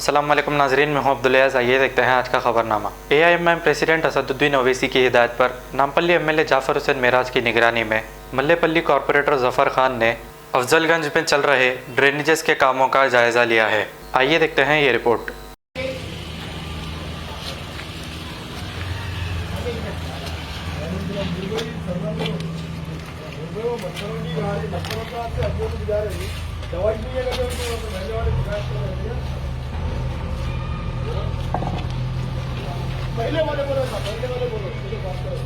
अस्सलाम वालेकुम नाजरीन, मैं हूं अब्दुल-अज़ीज़। आइए देखते हैं आज का खबरनामा। AIMM प्रेसिडेंट असदुद्दीन ओवैसी की हिदायत पर नामपल्ली MLA जाफर हुसैन मेराज की निगरानी में मल्लेपल्ली कॉरपोरेटर जफर खान ने अफजलगंज में चल रहे ड्रेनेजेस के कामों का जायजा लिया है। आइए देखते हैं ये रिपोर्ट। पहले वाले बोलो ना, पहले वाले बोलो, मुझे बात करो।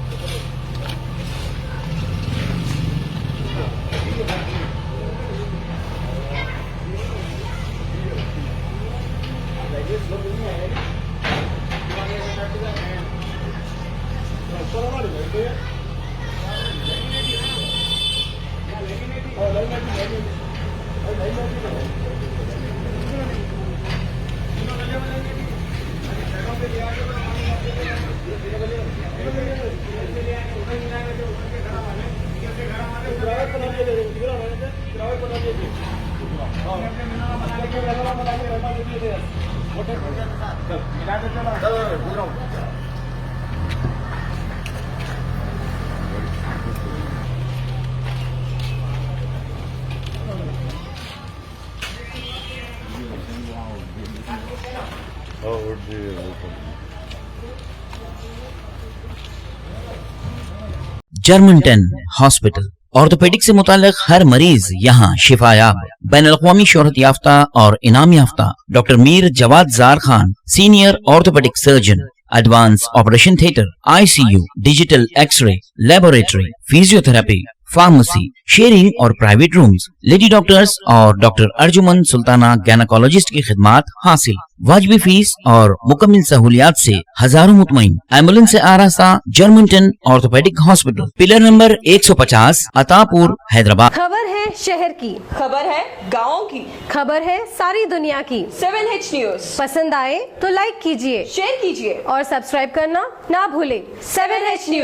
जर्मनटन हॉस्पिटल ऑर्थोपेडिक से मुताल्लिक हर मरीज यहाँ शिफायाब। बैनुल-अक़वामी शोहरत याफ्ता और इनाम याफ्ता doctor Mir Jawad Zar Khan, senior orthopaedic surgeon, advance operation theatre, ICU, digital x-ray, laboratory, physiotherapy, pharmacy, sharing और प्राइवेट रूम्स, लेडी डॉक्टर्स और डॉक्टर अर्जुमन सुल्ताना गैनकोलॉजिस्ट की खिदमात हासिल। वाजिबी फीस और मुकम्मल सहूलियात से हजारों मुतमईन। एम्बुलेंस से आरास्ता Germanton orthopaedic hospital, pillar number 150, Attapur, Hyderabad. खबर है शहर की, खबर है गाँव की, खबर है सारी दुनिया की। 7H न्यूज पसंद आए तो लाइक कीजिए, शेयर कीजिए और सब्सक्राइब करना ना भूले। 7H news.